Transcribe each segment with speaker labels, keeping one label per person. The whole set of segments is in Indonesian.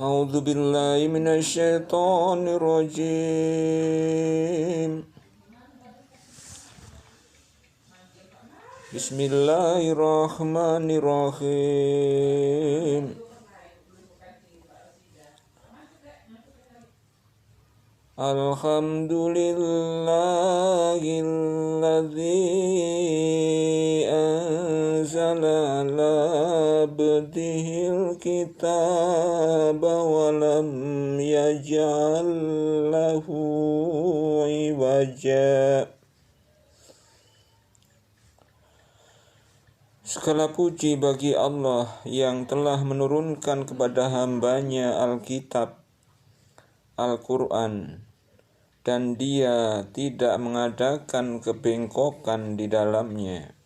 Speaker 1: A'udzu billahi minasyaitonir rajim. Bismillahirrahmanirrahim. Alhamdulillahilladzi anzala ala abdihil kitaba wa lam yaj'al lahu iwaja. Segala puji bagi Allah yang telah menurunkan kepada hambanya Alkitab, Al-Quran, dan Dia tidak mengadakan kebengkokan di dalamnya.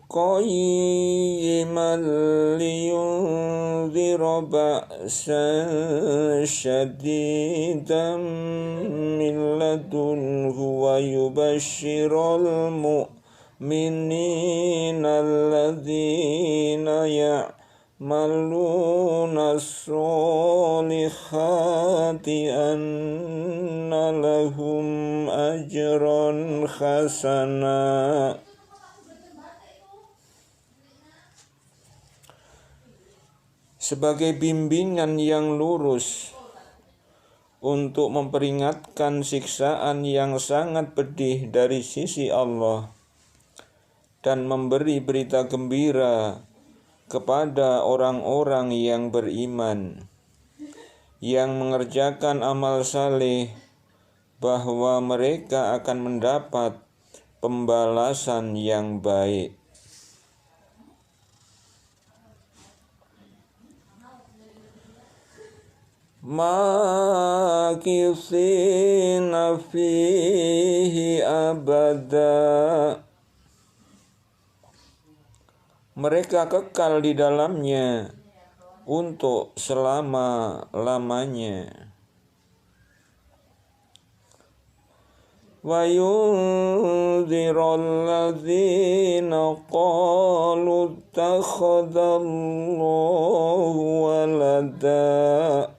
Speaker 1: Qayyiman liyunzira ba'san syadidan min ladunhu wa yubashshiral mu'minina alladzina ya'maluna as-solihati anna lahum ajran hasana. Sebagai bimbingan yang lurus untuk memperingatkan siksaan yang sangat pedih dari sisi Allah dan memberi berita gembira kepada orang-orang yang beriman yang mengerjakan amal saleh bahwa mereka akan mendapat pembalasan yang baik. Makithina fihi abada. Mereka kekal di dalamnya untuk selama-lamanya. Wa yunzirul ladzina qalu ittakhadallahu walada.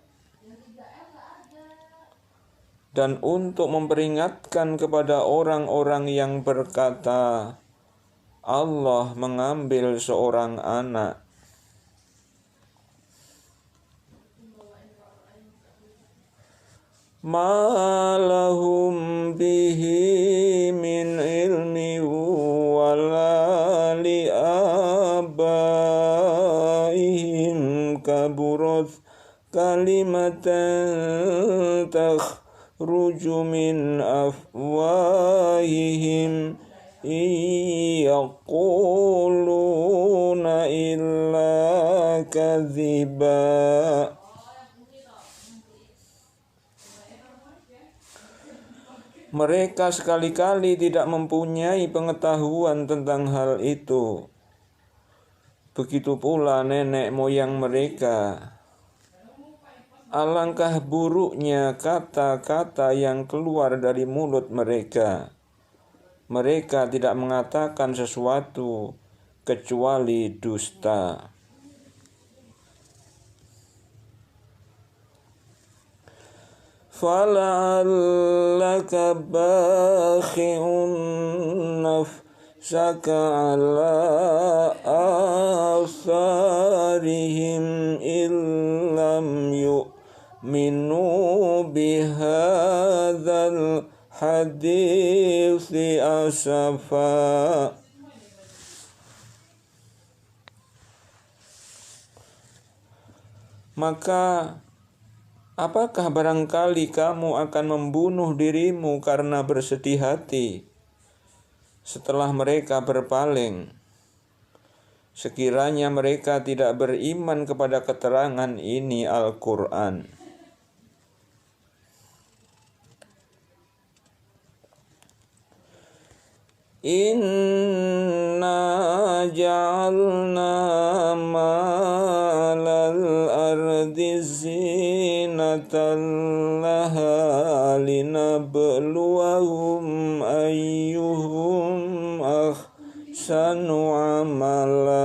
Speaker 1: Dan untuk memperingatkan kepada orang-orang yang berkata, Allah mengambil seorang anak. Ma lahum bihi min ilmi wala li abaihim kaburat kalimatan takhruju min afwahihim yaquluna illa kadhiba. Mereka sekali-kali tidak mempunyai pengetahuan tentang hal itu. Begitu pula nenek moyang mereka. Alangkah buruknya kata-kata yang keluar dari mulut mereka. Mereka tidak mengatakan sesuatu kecuali dusta. Fala'allaka bakhi'un nafsaka ala atharihim illam yu'minu bihadzal hadithi asafa. Maka apakah barangkali kamu akan membunuh dirimu karena bersedih hati setelah mereka berpaling, sekiranya mereka tidak beriman kepada keterangan ini Al-Quran. Inna ja'alna ma'alal ardi zinatan laha linabluwahum ayyuhum ahsanu amala.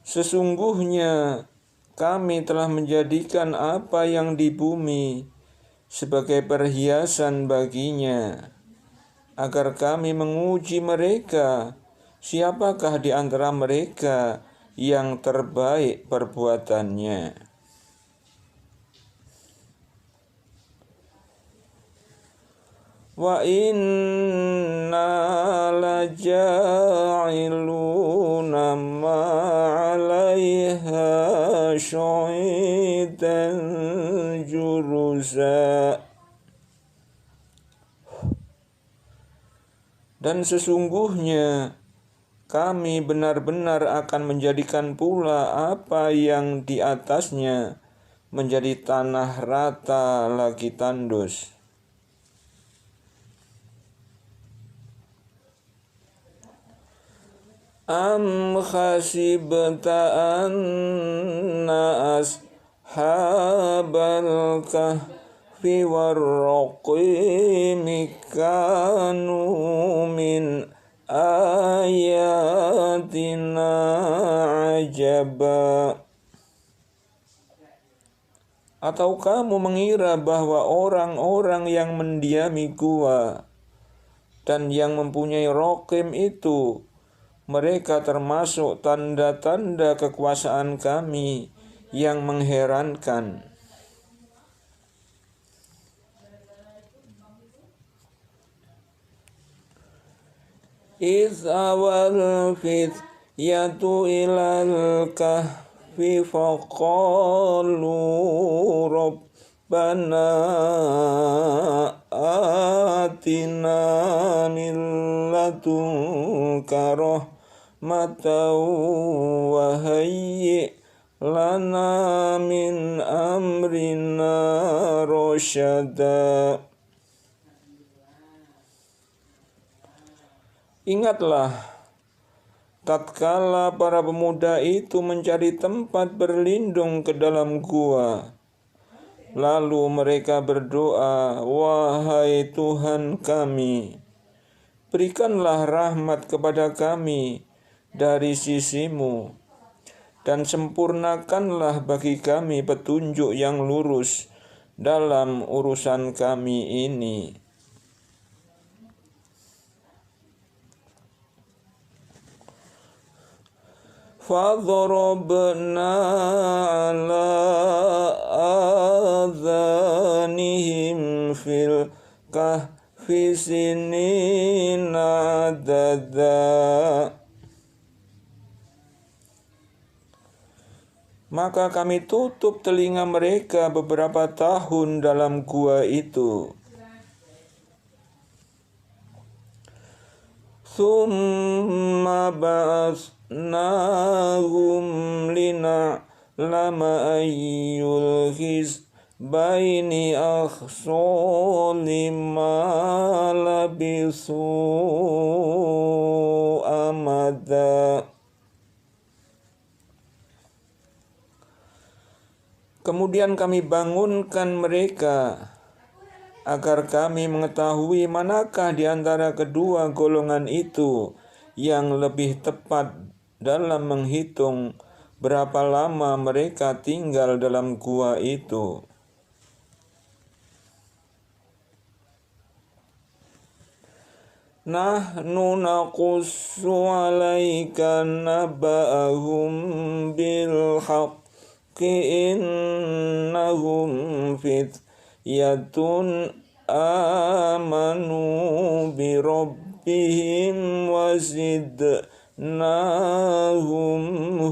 Speaker 1: Sesungguhnya kami telah menjadikan apa yang di bumi sebagai perhiasan baginya, agar kami menguji mereka, siapakah di antara mereka yang terbaik perbuatannya. Wa inna laja'iluna ma'alaiha syaitan juruza. Dan sesungguhnya kami benar-benar akan menjadikan pula apa yang di atasnya menjadi tanah rata lagi tandus. Am khasibta anna ashabal kahfi warraqimi kanu min ayatina ajaba. Atau kamu mengira bahwa orang-orang yang mendiami gua dan yang mempunyai Raqim itu, mereka termasuk tanda-tanda kekuasaan kami yang mengherankan. Idh awal fityatu ilal kahfi faqalu rabbana atina min ladunka rahmatan wa hayyi' lana min amrina rasyada. Ingatlah tatkala para pemuda itu mencari tempat berlindung ke dalam gua. Lalu mereka berdoa, wahai Tuhan kami, berikanlah rahmat kepada kami dari sisimu, dan sempurnakanlah bagi kami petunjuk yang lurus dalam urusan kami ini. فَضَرَبْنَا عَلَىٰ آذَانِهِمْ فِي الْكَهْفِ سِنِينَ عَدَدًا. Maka kami tutup telinga mereka beberapa tahun dalam gua itu. Tsumma ba'atsnahum lina'lama ayyul hizbaini ahsa lima labisu amada. Kemudian kami bangunkan mereka agar kami mengetahui manakah di antara kedua golongan itu yang lebih tepat dalam menghitung berapa lama mereka tinggal dalam gua itu. Nahnu naqussu 'alaika naba'ahum bil haqqi innahum fityatun amanu bi rabbihim wa zidnahum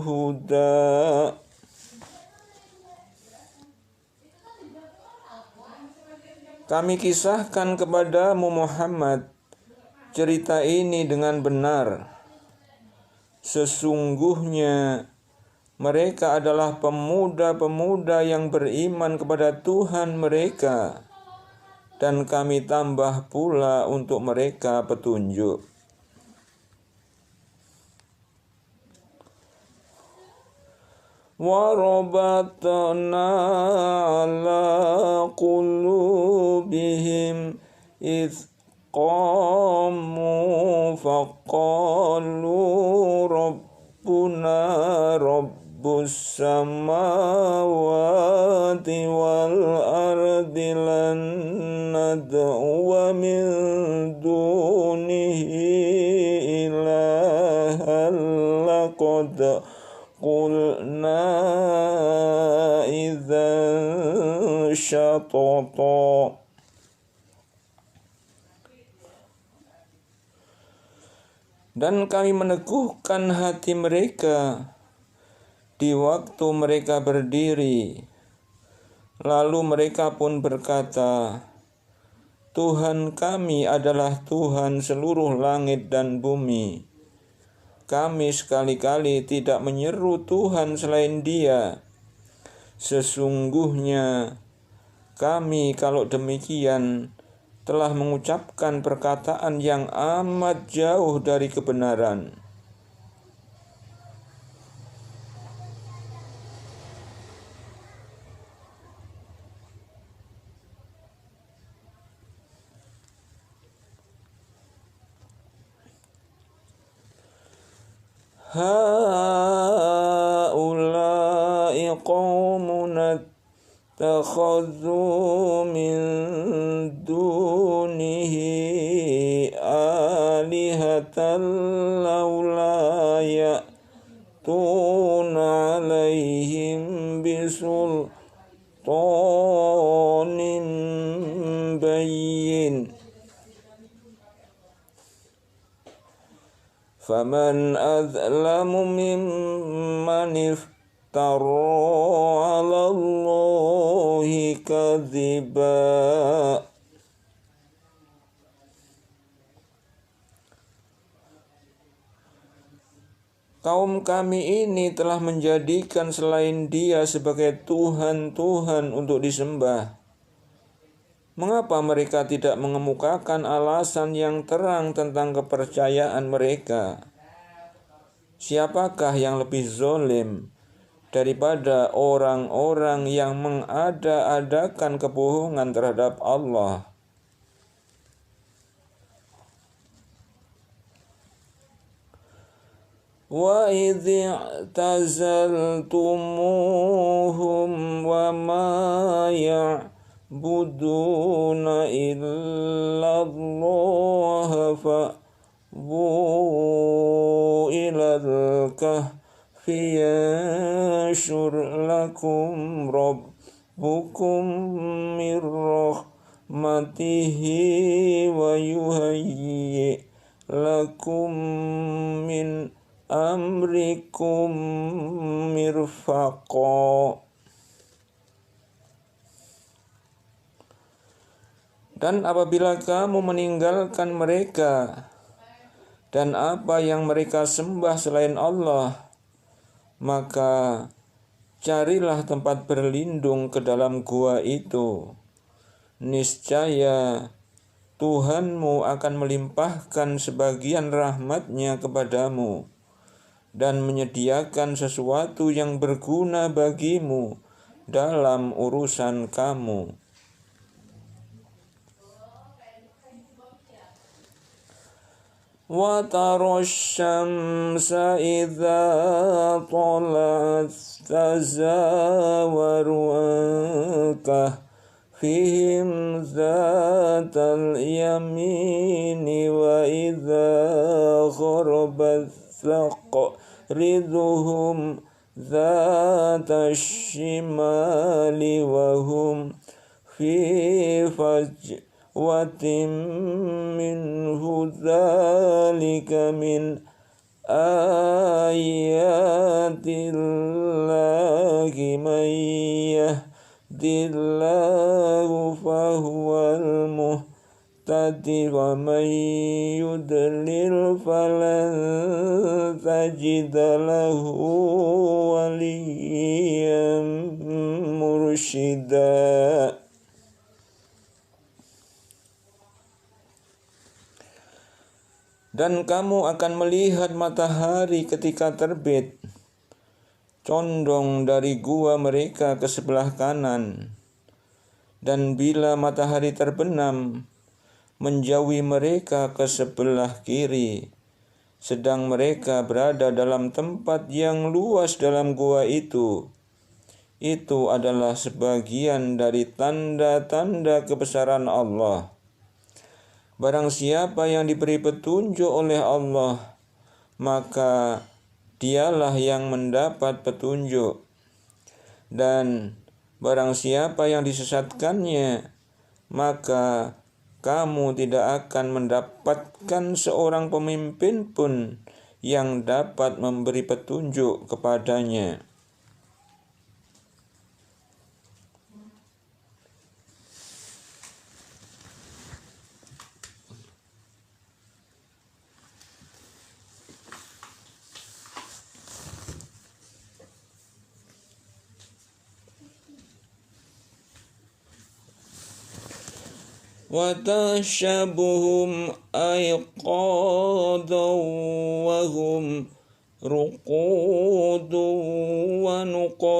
Speaker 1: huda. Kami kisahkan kepadamu Muhammad cerita ini dengan benar. Sesungguhnya mereka adalah pemuda-pemuda yang beriman kepada Tuhan mereka, dan kami tambah pula untuk mereka petunjuk. Wa rabatna ala qulubihim إذ قاموا فقالوا ربنا رب السماوات والأرض لن ندعو من دونه إلها لقد قلنا إذا شططا. Dan kami meneguhkan hati mereka di waktu mereka berdiri. Lalu mereka pun berkata, Tuhan kami adalah Tuhan seluruh langit dan bumi. Kami sekali-kali tidak menyeru Tuhan selain Dia. Sesungguhnya kami kalau demikian telah mengucapkan perkataan yang amat jauh dari kebenaran. Haula'i qaumun اتخذوا من دونه آلهة لولا يأتون عليهم بسلطان بين فمن أظلم ممن افترى على الله كذبا. Kaum kami ini telah menjadikan selain Dia sebagai Tuhan-Tuhan untuk disembah. Mengapa mereka tidak mengemukakan alasan yang terang tentang kepercayaan mereka? Siapakah yang lebih zalim daripada orang-orang yang mengada-adakan kebohongan terhadap Allah? Wa idh i'tazaltumuhum wa ma ya'buduna illa Allah fa'bu ilal kahfi yanshur lakum rabbukum min rahmatihi wa yuhayyi lakum min amrikum mirfaqa. Dan apabila kamu meninggalkan mereka dan apa yang mereka sembah selain Allah, maka carilah tempat berlindung ke dalam gua itu. Niscaya Tuhanmu akan melimpahkan sebagian rahmat-Nya kepadamu dan menyediakan sesuatu yang berguna bagimu dalam urusan kamu. Wa tarosh syamsa idza tala'at tazawaru an fihim zatal yamini wa idza gharabat taqriduhum zatash shimali wa hum fi fajwatin minhu dzalika min ayatillahi man yahdillahu fahuwal muhtadi wa man yudlil falan tajida lahu waliyyan mursyida. Dan kamu akan melihat matahari ketika terbit, condong dari gua mereka ke sebelah kanan. Dan bila matahari terbenam, menjauhi mereka ke sebelah kiri, sedang mereka berada dalam tempat yang luas dalam gua itu. Itu adalah sebagian dari tanda-tanda kebesaran Allah. Barang siapa yang diberi petunjuk oleh Allah, maka dialah yang mendapat petunjuk. Dan barang siapa yang disesatkannya, maka kamu tidak akan mendapatkan seorang pemimpin pun yang dapat memberi petunjuk kepadanya. وَتَحْسَبُهُمْ أَيْقَاظًا وَهُمْ رُقُودٌ وَنُقَلِّبُهُمْ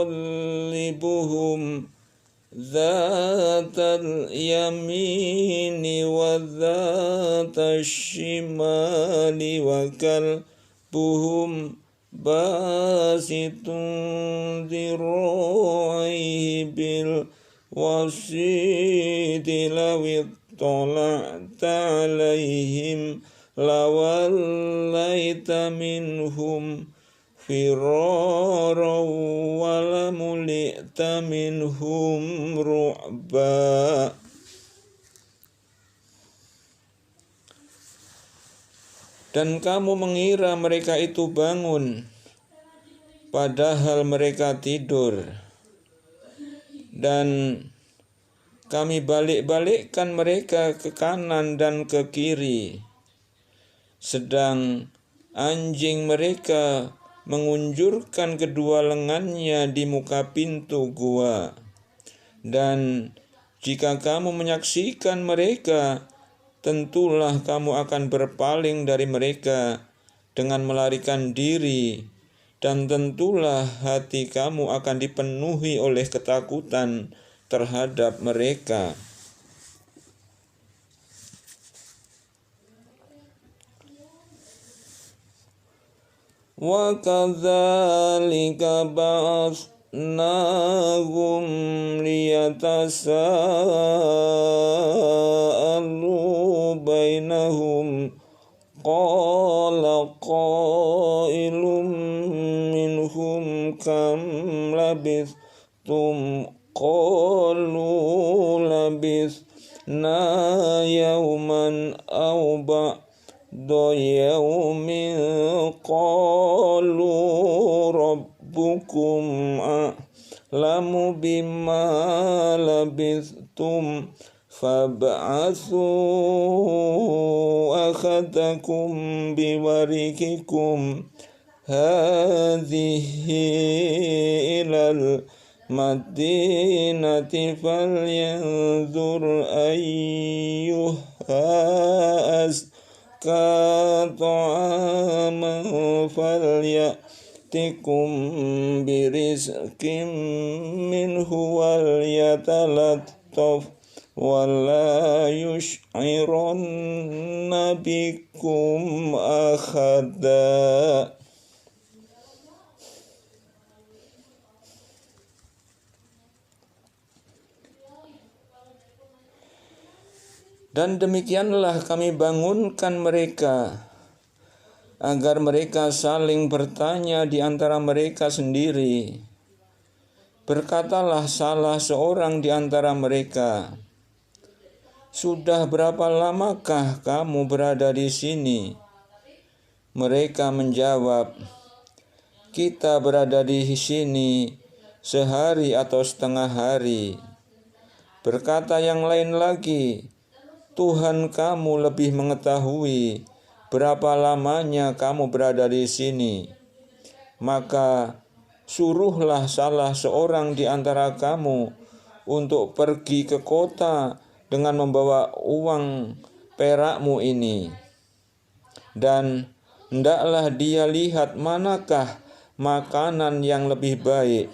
Speaker 1: ذَاتَ الْيَمِينِ وَذَاتَ الشِّمَالِ وَكَلْبُهُمْ بَاسِطٌ ذِرَاعَيْهِ بِالْوَصِيدِ لَوِ اطَّلَعْتَ عَلَيْهِمْ لَوَلَّيْتَ مِنْهُمْ فِرَارًا وَلَمُلِئْتَ مِنْهُمْ رُعْبًا. Dan kamu mengira mereka itu bangun, padahal mereka tidur. Dan kami balik-balikkan mereka ke kanan dan ke kiri, sedang anjing mereka mengunjurkan kedua lengannya di muka pintu gua. Dan jika kamu menyaksikan mereka, tentulah kamu akan berpaling dari mereka dengan melarikan diri, dan tentulah hati kamu akan dipenuhi oleh ketakutan terhadap mereka. وَكَذَلِكَ بَعَثْنَاهُمْ لِيَتَسَاءَلُوا بَيْنَهُمْ قَالَ قَائِلٌ مِّنْهُمْ كَمْ لَبِثْتُمْ قَالُوا لَبِثْنَا يَوْمًا أَوْ بَعْضَ يَوْمٍ قَالُوا رَبُّكُمْ أَعْلَمُ بِمَا لَبِثْتُمْ فَابْعَثُوا أَحَدَكُمْ بِوَرِقِكُمْ هَذِهِ إِلَى الْمَدِينَةِ فَلْيَنظُرْ أَيُّهَا أَزْكَى طَعَامًا فَلْيَأْتِكُمْ بِرِزْقٍ مِّنْهُ وَلْيَتَلَطَّفْ وَلَا يُشْعِرَنَّ بِكُمْ أَحَدًا. Dan demikianlah kami bangunkan mereka, agar mereka saling bertanya di antara mereka sendiri. Berkatalah salah seorang di antara mereka, "Sudah berapa lamakah kamu berada di sini?" Mereka menjawab, "Kita berada di sini sehari atau setengah hari." Berkata yang lain lagi, "Tuhan kamu lebih mengetahui berapa lamanya kamu berada di sini. Maka suruhlah salah seorang di antara kamu untuk pergi ke kota dengan membawa uang perakmu ini. Dan hendaklah dia lihat manakah makanan yang lebih baik.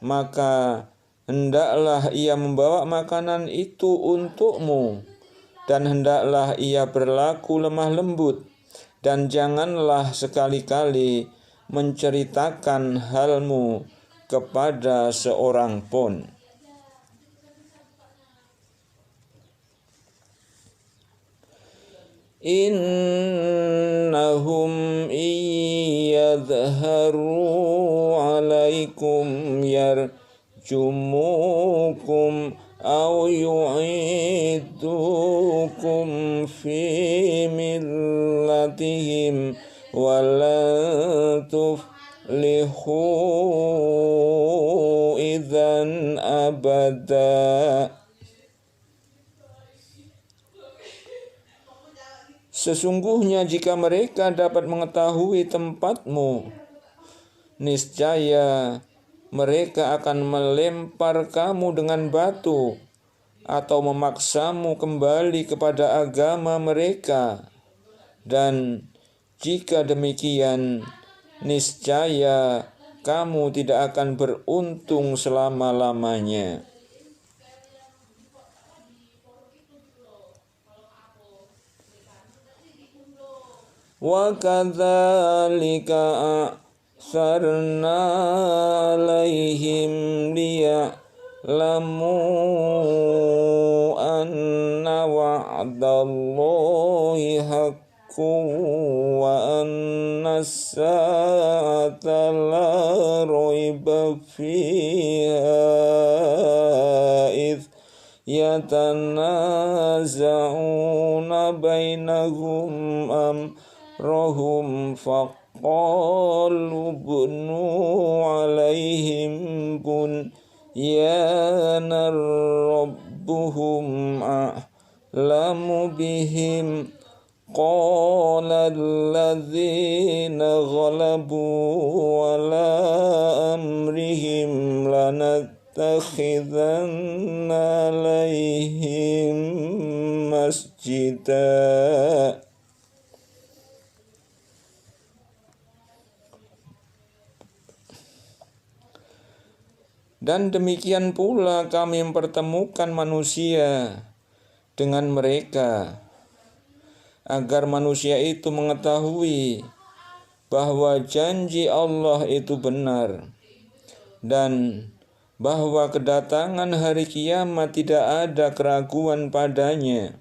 Speaker 1: Maka hendaklah ia membawa makanan itu untukmu. dan hendaklah ia berlaku lemah lembut, dan janganlah sekali-kali menceritakan halmu kepada seorang pun. Innahum iyadharu alaikum yarjumukum aw yu'idukum fi millatihim walan tuflihu idzan abada. Sesungguhnya jika mereka dapat mengetahui tempatmu, niscaya mereka akan melempar kamu dengan batu atau memaksamu kembali kepada agama mereka. Dan jika demikian, niscaya kamu tidak akan beruntung selama-lamanya. Wa kadzalika a'tharna 'alaihim liya'lamu anna wa'dallahi haqqun wa anna as-sa'ata la raiba fiha idh yatanaza'una bainahum amrahum faqalu bunu alaihim bunyanan rabbuhum a'lamu bihim qala alladzina ghalabu ala amrihim lanattakhidanna alaihim masjidah. Dan demikian pula kami mempertemukan manusia dengan mereka, agar manusia itu mengetahui bahwa janji Allah itu benar, dan bahwa kedatangan hari kiamat tidak ada keraguan padanya.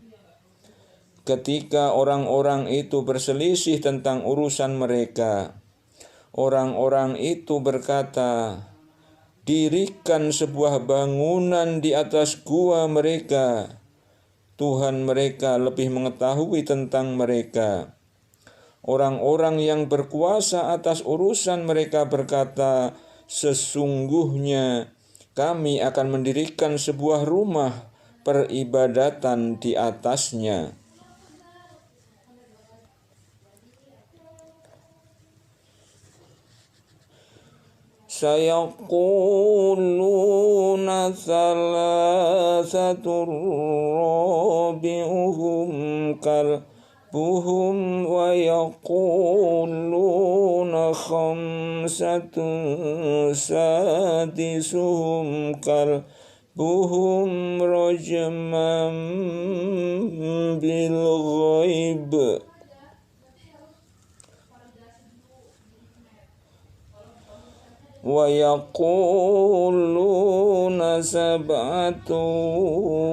Speaker 1: Ketika orang-orang itu berselisih tentang urusan mereka, orang-orang itu berkata, "Dirikan sebuah bangunan di atas gua mereka. Tuhan mereka lebih mengetahui tentang mereka." Orang-orang yang berkuasa atas urusan mereka berkata, "Sesungguhnya kami akan mendirikan sebuah rumah peribadatan di atasnya." Sayaquluna thalathatur rabi'uhum kalbuhum wa yaquluna khamsatun sadisuhum kalbuhum rajman bil ghaib. Wa yaquluna sab'atu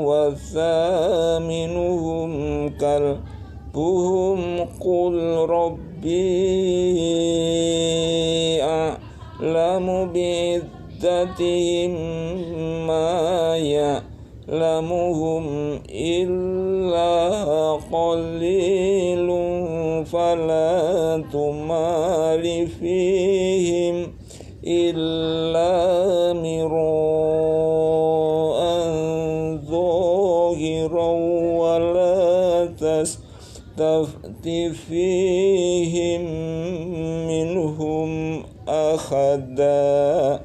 Speaker 1: wa thaminuhum kalbuhum qul rabbi a'lamu bi'iddatihim ma ya'lamuhum illa qalilun fala tumari fihim illa mira'an zahiran wa la tastafti fihim minhum ahada.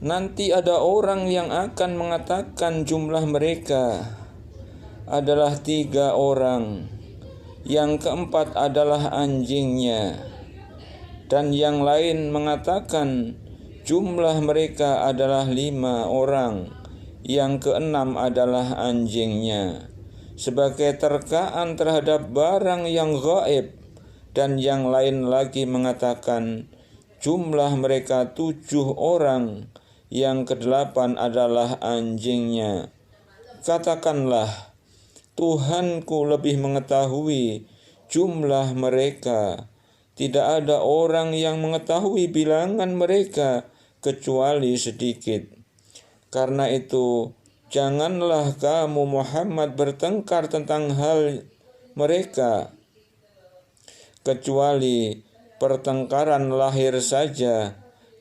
Speaker 1: Nanti ada orang yang akan mengatakan jumlah mereka adalah 3 orang, yang keempat adalah anjingnya, dan yang lain mengatakan Jumlah mereka adalah 5 orang, yang keenam adalah anjingnya. Sebagai terkaan terhadap barang yang gaib. Dan yang lain lagi mengatakan jumlah mereka 7 orang, yang ke-8 adalah anjingnya. Katakanlah, Tuhanku lebih mengetahui jumlah mereka. Tidak ada orang yang mengetahui bilangan mereka kecuali sedikit. Karena itu, janganlah kamu Muhammad bertengkar tentang hal mereka, kecuali pertengkaran lahir saja,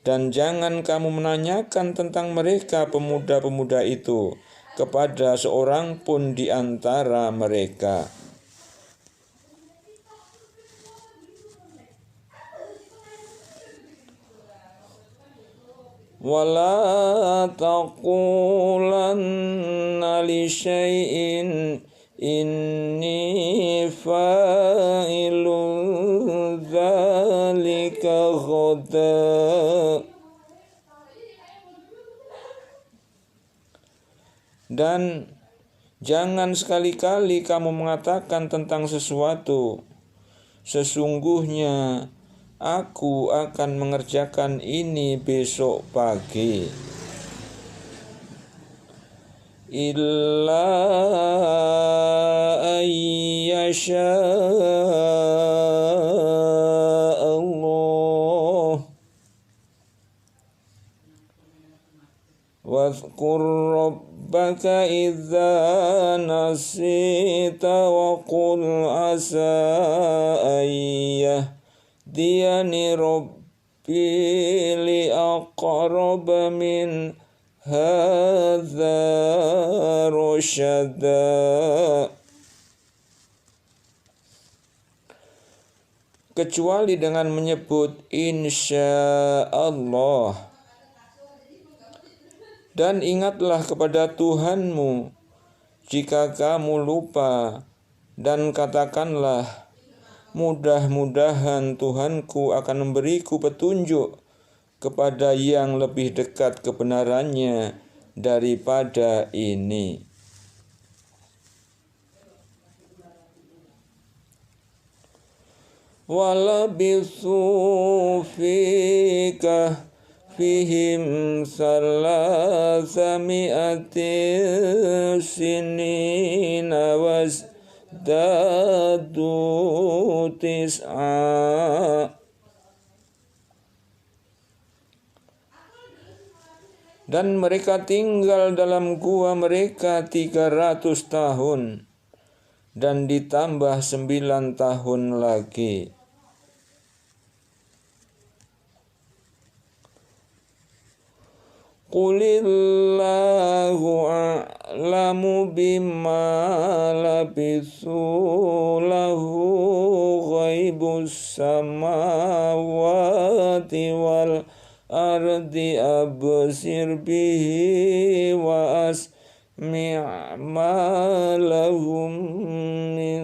Speaker 1: dan jangan kamu menanyakan tentang mereka pemuda-pemuda itu kepada seorang pun di antara mereka. Wala taqulanna li syai'in inni fa'ilun dzalika ghadan. Dan jangan sekali-kali kamu mengatakan tentang sesuatu, sesungguhnya aku akan mengerjakan ini besok pagi. Illa ayyasha Allah. Wadhkur rabbaka idza nasita wa qul asa ayyadiyani rabbi li aqraba min hadza rasyada. Kecuali dengan menyebut insya Allah. Dan ingatlah kepada Tuhanmu jika kamu lupa, dan katakanlah, mudah-mudahan Tuhanku akan memberiku petunjuk kepada yang lebih dekat kebenarannya daripada ini. Walabithu fihim salasami'atin sinina wasdadu tis'a. Dan mereka tinggal dalam gua mereka 300 tahun, dan ditambah 9 tahun lagi. Qulillahu a'lamu bima labithu lahu ghaibus samawati wal ardi absir bihi wa asmi' ma lahum min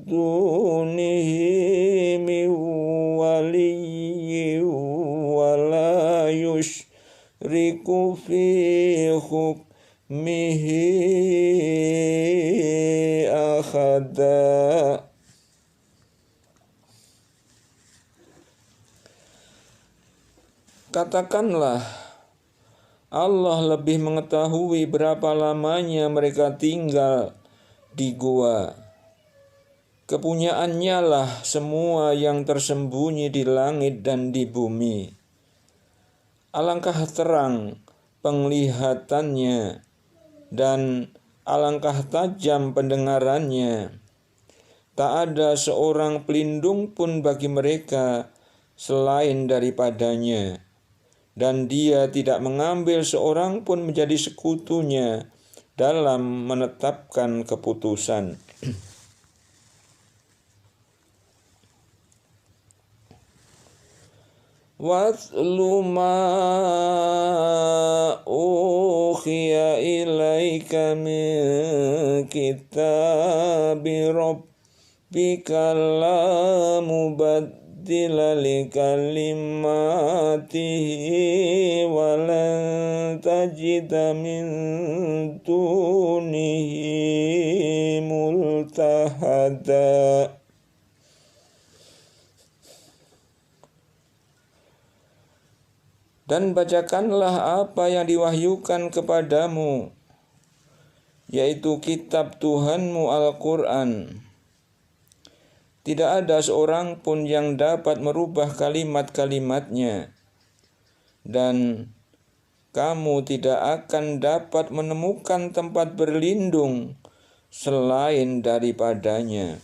Speaker 1: dunihi min waliyyin wa la yushriku fi hukmihi ahada. Katakanlah, Allah lebih mengetahui berapa lamanya mereka tinggal di gua. Kepunyaannya lah semua yang tersembunyi di langit dan di bumi. Alangkah terang penglihatannya dan alangkah tajam pendengarannya. Tak ada seorang pelindung pun bagi mereka selain daripadanya. Dan dia tidak mengambil seorang pun menjadi sekutunya dalam menetapkan keputusan. Watlu ma ukhiya ilaika min kitabi rabbika la mubaddila li kalimatihi ayatihi wa lan tajida min dunihi multahada. Dan bacakanlah apa yang diwahyukan kepadamu, yaitu kitab Tuhanmu Al-Quran. Tidak ada seorang pun yang dapat merubah kalimat-kalimatnya, dan kamu tidak akan dapat menemukan tempat berlindung selain daripadanya.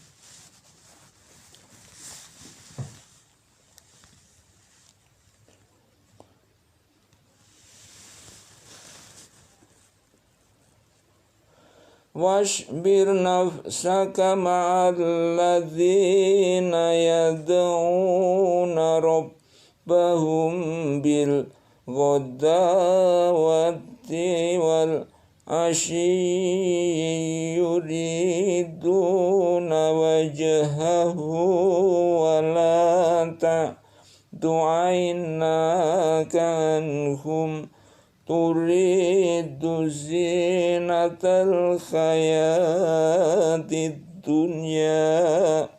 Speaker 1: Wasbir nafsaka ma'alladzina yad'una rabbahum bil ghadawati wal asyi yuriduna wajhahu wa la ta'du 'ainaka anhum turidu zinatal hayatid dunya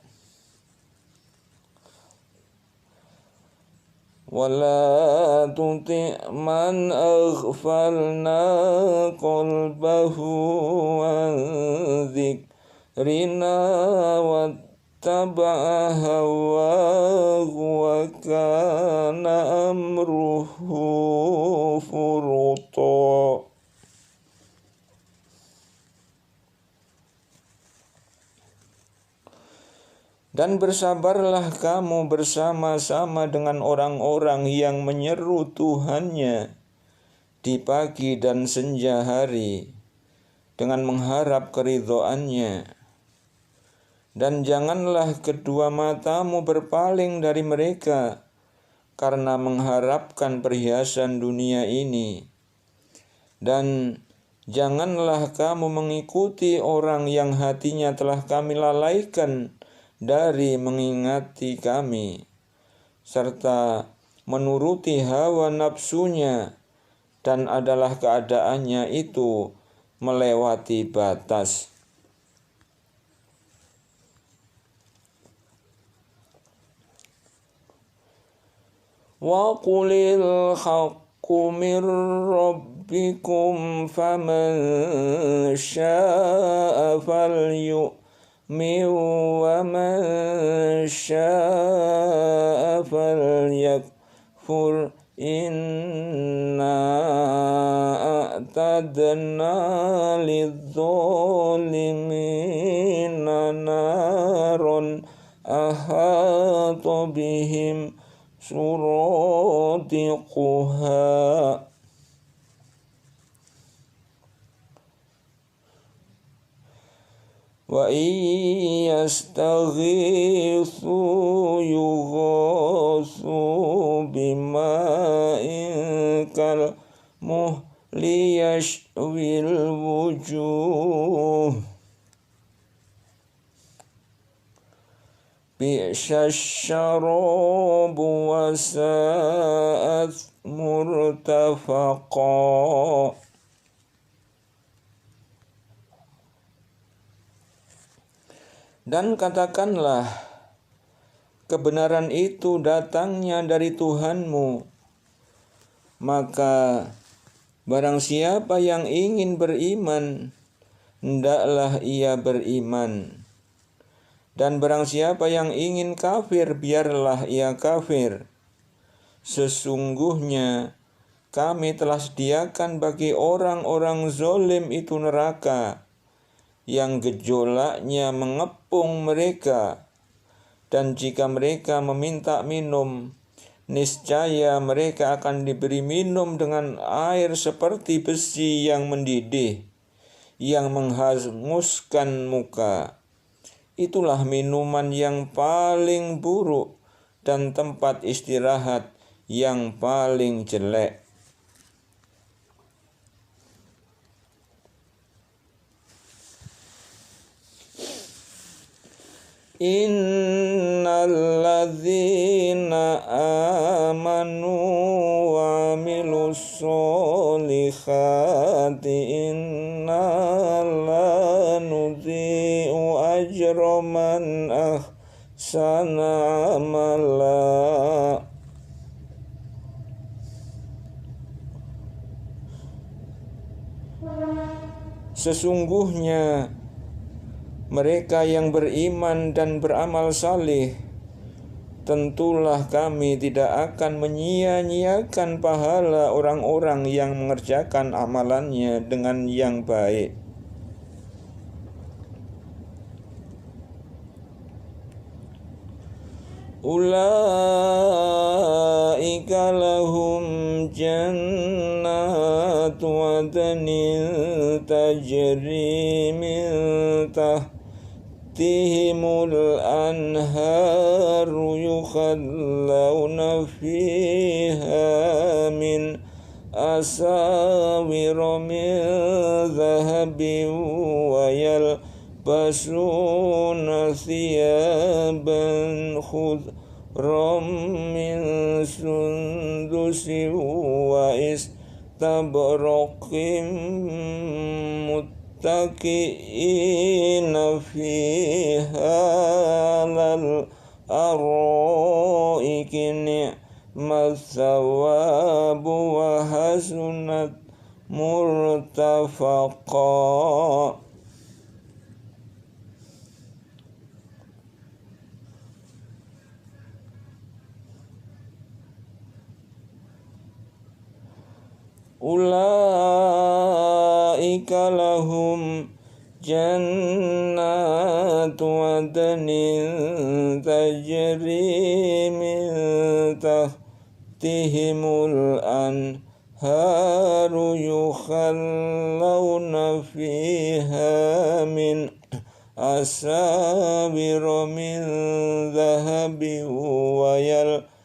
Speaker 1: wala tuti' man aghfalna qalbahu an dzikrina wattaba'a hawahu wa kana amruhu furuta. Dan bersabarlah kamu bersama-sama dengan orang-orang yang menyeru Tuhannya di pagi dan senja hari dengan mengharap keridhoannya. Dan janganlah kedua matamu berpaling dari mereka karena mengharapkan perhiasan dunia ini. Dan janganlah kamu mengikuti orang yang hatinya telah kami lalaikan dari mengingati kami, serta menuruti hawa nafsunya, dan adalah keadaannya itu melewati batas. Wa qulil haqqu mir rabbikum faman syaa'a falyu'min wa man syaa'a falyakfur inna a'tadna lidh-dhalimina naron ahata bihim suradiquha. Wa iyastaghithu yughathu bima'in kal muhli yashwil wujuh bi'syasyarabu wa sa'at murtafaqa. Dan katakanlah, kebenaran itu datangnya dari Tuhanmu, maka barang siapa yang ingin beriman, hendaklah ia beriman. Dan barang siapa yang ingin kafir, biarlah ia kafir. Sesungguhnya kami telah sediakan bagi orang-orang zalim itu neraka, yang gejolaknya mengepung mereka, dan jika mereka meminta minum, niscaya mereka akan diberi minum dengan air seperti besi yang mendidih, yang menghanguskan muka. Itulah minuman yang paling buruk dan tempat istirahat yang paling jelek. Innalladzina amanu wa amilus solihati inna la nudhi'u ajra man ahsana amala. Sesungguhnya mereka yang beriman dan beramal saleh, tentulah kami tidak akan menyia-nyiakan pahala orang-orang yang mengerjakan amalannya dengan yang baik. Ulaika lahum jannatu adnin tajri min tahtihimul anharu yukhallawna fiha min asawira min dhahabin wa yalbasuna thiyaban khudram min sundusin wa istabraqin muttaqi'ina fiha alal araiki ni'mat thawabu wa hasunat murtafaqa. Ulaika lahum jannatu adnin tajri min tahtihimul anharu yukhallawna fiha min asawira min dhahabin wa yalbasuna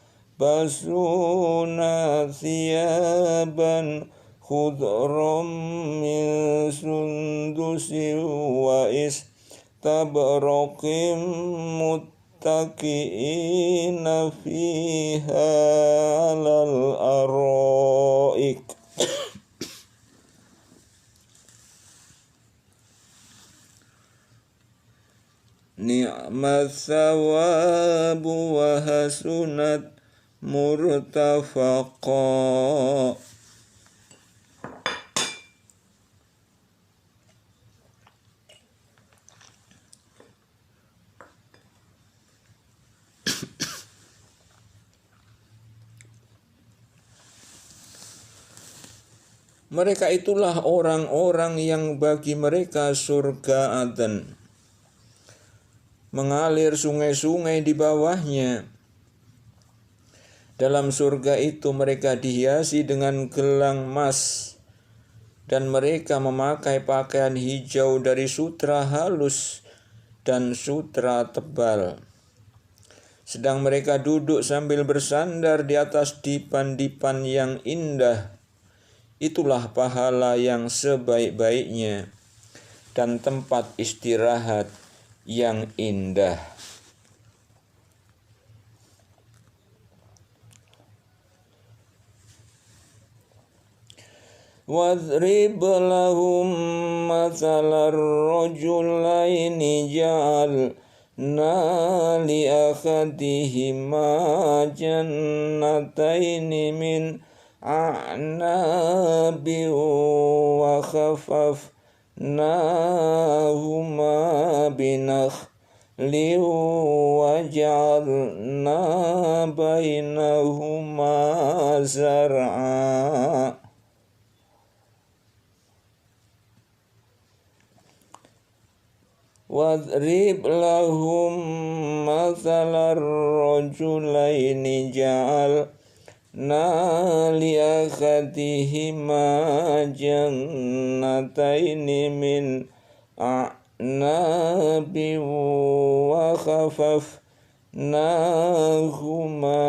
Speaker 1: thiyaban khudram min sundusin wa istabraqin muttaqi'ina fiha alal araik. Ni'mat thawabu wa hasunat murtafaqa. Mereka itulah orang-orang yang bagi mereka surga Aden, mengalir sungai-sungai di bawahnya. Dalam surga itu mereka dihiasi dengan gelang emas, dan mereka memakai pakaian hijau dari sutra halus dan sutra tebal. Sedang mereka duduk sambil bersandar di atas dipan-dipan yang indah. Itulah pahala yang sebaik-baiknya dan tempat istirahat yang indah. Wadrib lahum mathalar rajulaini ja'alna li akhadihima jannataini min a'nabi wa khafafnahuma binakhli wa ja'alna bainahuma zar'a. Wadrib lahum mathalar rajulaini ja'alna li akhadihima jannataini min a'nabi wa khafafnahuma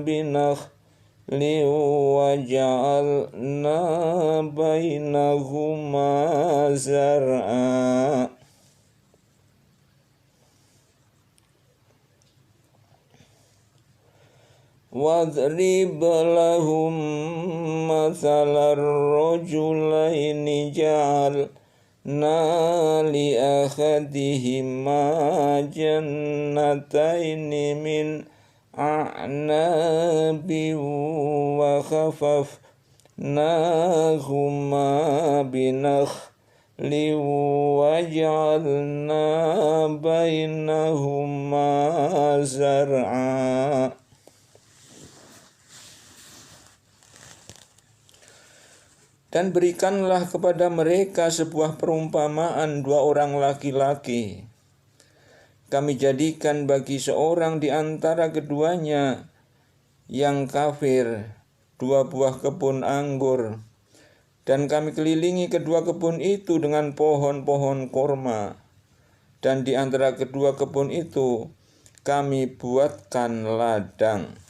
Speaker 1: binakhli wa ja'alna bainahuma zar'a. Wadrib lahum mathalar rajulaini ja'alna li ahadihima jannataini min a'nabin wa khafafnahuma binakhlin wa ja'alna bainahuma zar'a. Dan berikanlah kepada mereka sebuah perumpamaan dua orang laki-laki. Kami jadikan bagi seorang di antara keduanya yang kafir dua buah kebun anggur. Dan kami kelilingi kedua kebun itu dengan pohon-pohon korma. Dan di antara kedua kebun itu kami buatkan ladang.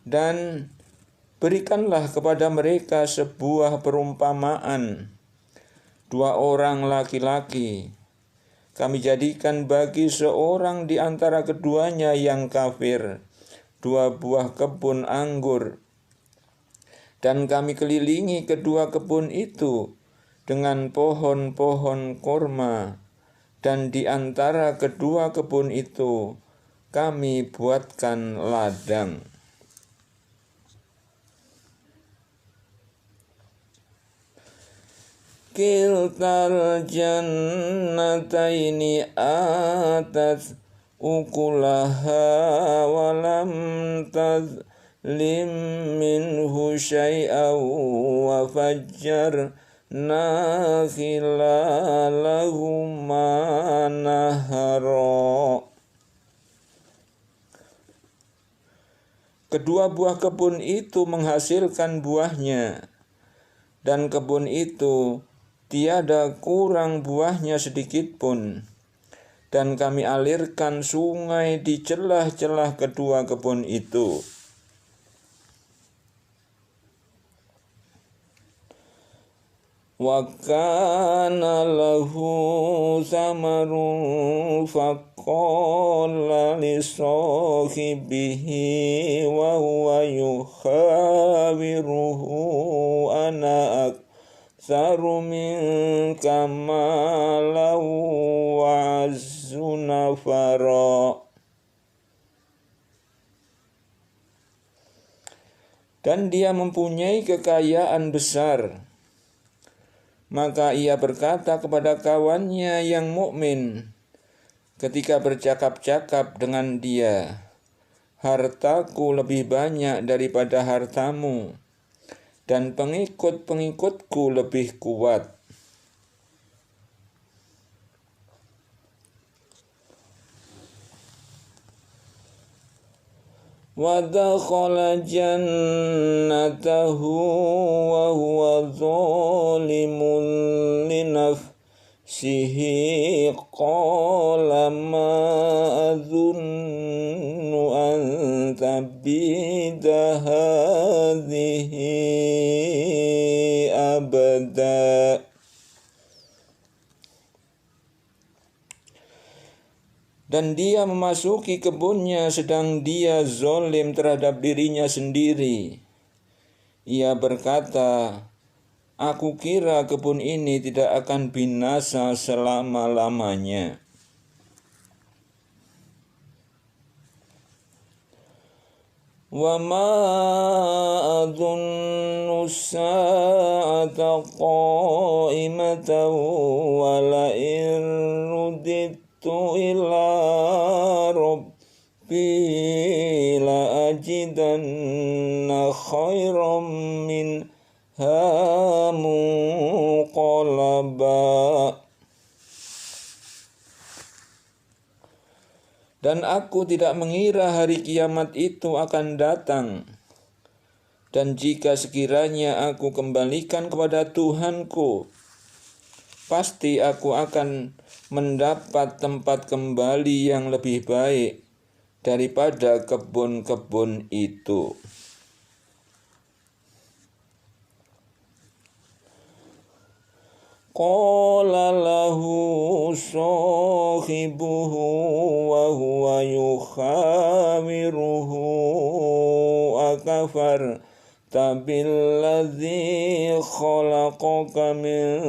Speaker 1: Dan berikanlah kepada mereka sebuah perumpamaan dua orang laki-laki. Kami jadikan bagi seorang di antara keduanya yang kafir dua buah kebun anggur. Dan kami kelilingi kedua kebun itu dengan pohon-pohon korma. Dan di antara kedua kebun itu kami buatkan ladang. Kiltal jannataini atat ukulaha walam tazlim minhu syai'aw wa fajjarna khilalahuma nahara. Kedua buah kebun itu menghasilkan buahnya, dan kebun itu tiada kurang buahnya sedikit pun. Dan kami alirkan sungai di celah-celah kedua kebun itu. Wa kana lahu samarun faqala li sahibihi wa huwa yukhawiruhu ana aktsaru minka malan wa azzu nafara. Dan dia mempunyai kekayaan besar. Maka ia berkata kepada kawannya yang mukmin ketika bercakap-cakap dengan dia, hartaku lebih banyak daripada hartamu, dan pengikut-pengikutku lebih kuat. Wa dakhala jannatahu wa huwa zalimun li nafsihi qala ma adhunnu an tabida hadhihi abada. Dan dia memasuki kebunnya sedang dia zalim terhadap dirinya sendiri. Ia berkata, aku kira kebun ini tidak akan binasa selama-lamanya. Wa ma adhunnu as-sa'ata qa'imatan wa la in ila rabbi la ajidanna khairam minha munqalaba. Dan aku tidak mengira hari kiamat itu akan datang. Dan jika sekiranya aku kembalikan kepada Tuhanku, pasti aku akan mendapat tempat kembali yang lebih baik daripada kebun-kebun itu. Qala lahu sahibuhu wa huwa yukhawiruhu akafarta billadzi khalaqaka min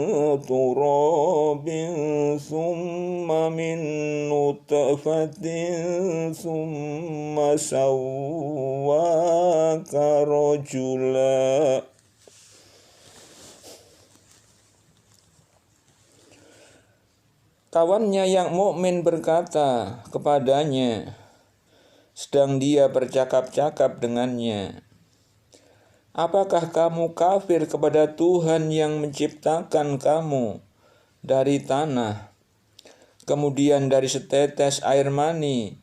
Speaker 1: turabin thumma min nutfatin thumma sawwaka rajula. Kawannya yang mukmin berkata kepadanya, sedang dia bercakap-cakap dengannya, apakah kamu kafir kepada Tuhan yang menciptakan kamu dari tanah, kemudian dari setetes air mani,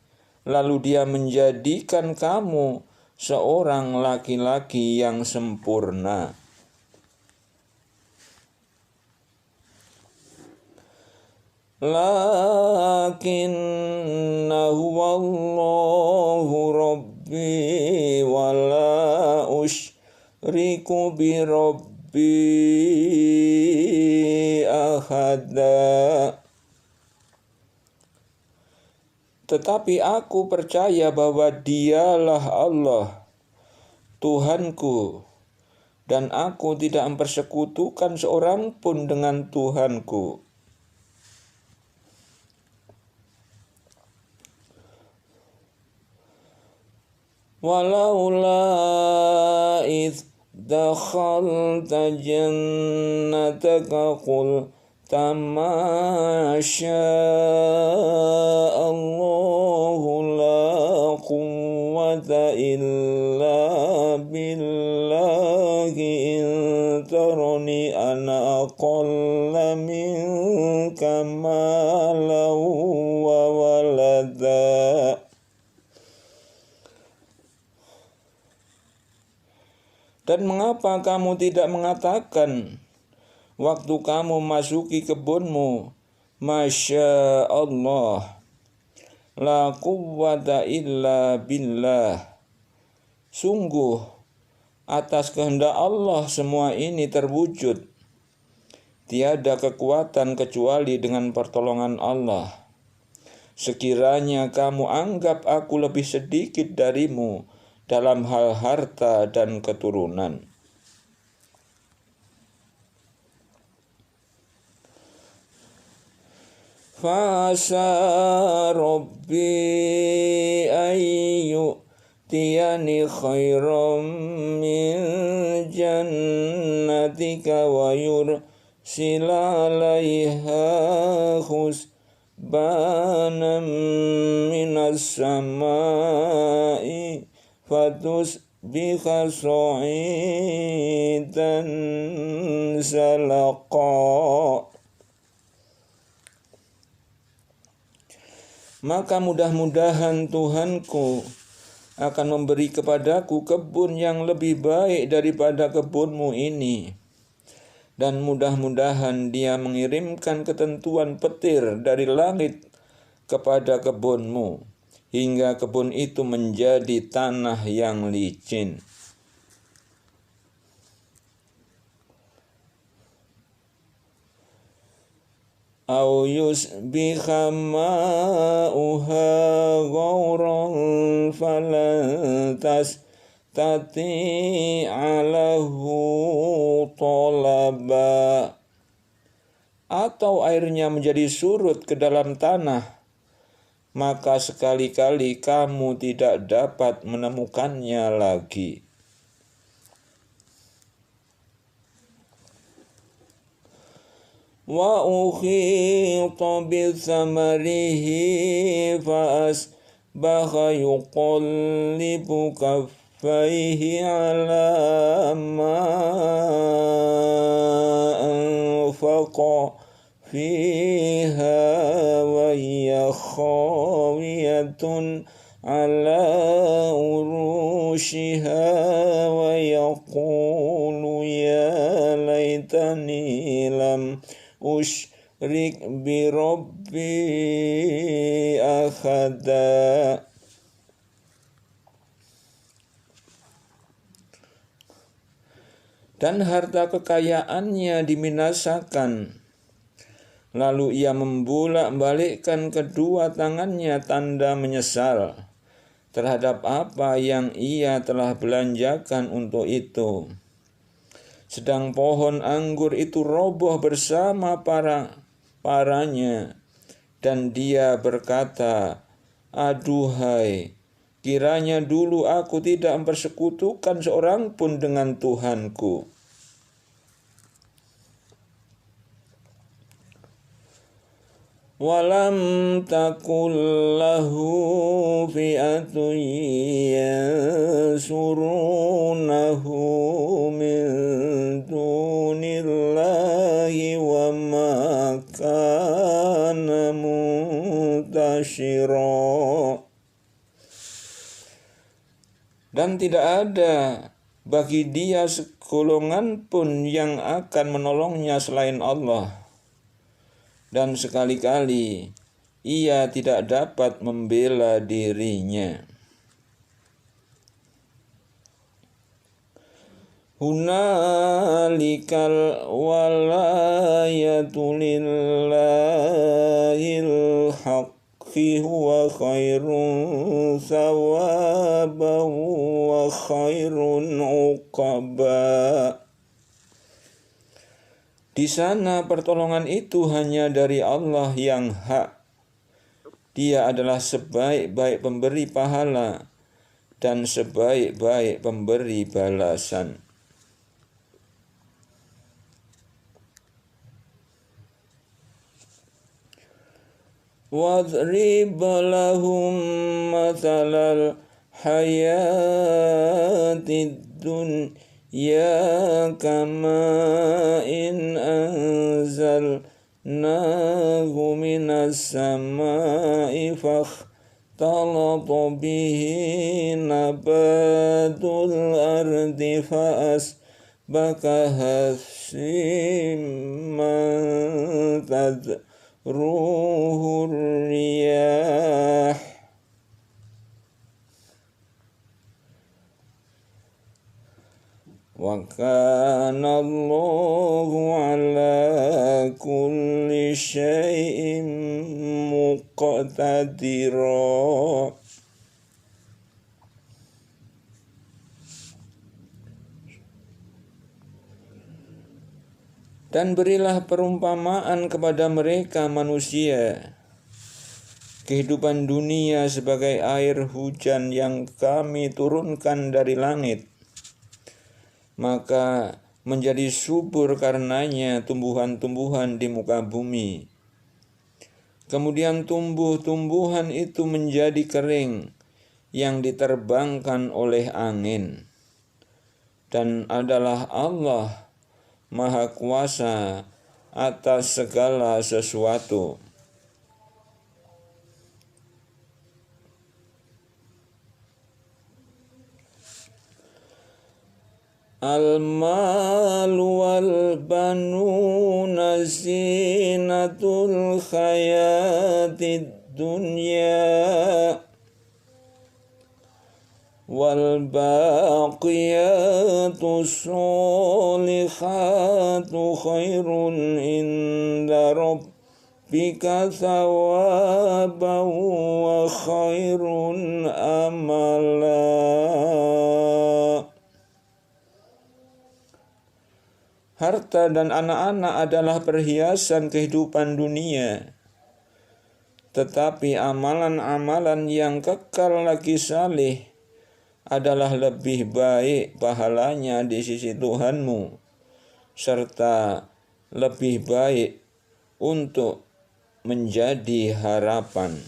Speaker 1: lalu dia menjadikan kamu seorang laki-laki yang sempurna? Lakinnahu wallahu rabbi wa la usyriku bi rabbi ahada. Tetapi aku percaya bahwa Dialah Allah, Tuhanku, dan aku tidak mempersekutukan seorang pun dengan Tuhanku. Walaula idh dakhalta jannataka qulta ma sya'allahu la quwwata illa billahi in tarani ana aqalla minka malan wa walada. Dan mengapa kamu tidak mengatakan waktu kamu masuki kebunmu, Masya Allah, la quwwata illa billah. Sungguh, atas kehendak Allah semua ini terwujud. Tiada kekuatan kecuali dengan pertolongan Allah. Sekiranya kamu anggap aku lebih sedikit darimu dalam hal harta dan keturunan. Fasa Rabbi ayyutiyani khairam min jannatika wa yursila alaiha husbanan minas samai fatusbiha sa'idan zalaqa. Maka mudah-mudahan Tuhanku akan memberi kepadaku kebun yang lebih baik daripada kebunmu ini. Dan mudah-mudahan Dia mengirimkan ketentuan petir dari langit kepada kebunmu, hingga kebun itu menjadi tanah yang licin. Au yusbiha ma'uha ghauran falan tastati'a lahu talaba. Atau airnya menjadi surut ke dalam tanah, maka sekali-kali kamu tidak dapat menemukannya lagi. Wa ukhita bithamarihi fa asbaha yuqallibu kaffaihi ala ma anfaqa fiha wa hiya khawiyatun ala urushiha wa yaqulu ya laitani lam usyrik bi rabbi ahada. Dan harta kekayaannya dibinasakan Lalu ia membalik-balikkan kedua tangannya tanda menyesal terhadap apa yang ia telah belanjakan untuk itu. Sedang pohon anggur itu roboh bersama paranya, dan dia berkata, "Aduhai, kiranya dulu aku tidak mempersekutukan seorang pun dengan Tuhanku." Walam takul lahu fi'atun yansurunahu min dunillahi wa ma kana muntashira. Dan tidak ada bagi dia segolongan pun yang akan menolongnya selain Allah. Dan sekali-kali ia tidak dapat membela dirinya. Hunalikal walayatu lillahil haqqi huwa khairun thawaban wa khairun uqaba. Di sana pertolongan itu hanya dari Allah yang hak. Dia adalah sebaik-baik pemberi pahala dan sebaik-baik pemberi balasan. Wadrib lahum mathalal hayatid dunya ya kama in anzalnahu minas samai fakhtalata bihi nabatul ardi faasbakaha simman tadruhu riyah. Wa kana Allahu ala kulli syai'in muqtadira. Dan berilah perumpamaan kepada mereka manusia, kehidupan dunia sebagai air hujan yang kami turunkan dari langit, maka menjadi subur karenanya tumbuhan-tumbuhan di muka bumi. Kemudian tumbuh-tumbuhan itu menjadi kering yang diterbangkan oleh angin. Dan adalah Allah Maha Kuasa atas segala sesuatu. Al-malu wal-banuna zinatul khayatid dunya wal-baqiyatus solihatu khairun inda rabbika thawaban wa khairun amala. Harta dan anak-anak adalah perhiasan kehidupan dunia, tetapi amalan-amalan yang kekal lagi saleh adalah lebih baik pahalanya di sisi Tuhanmu, serta lebih baik untuk menjadi harapan.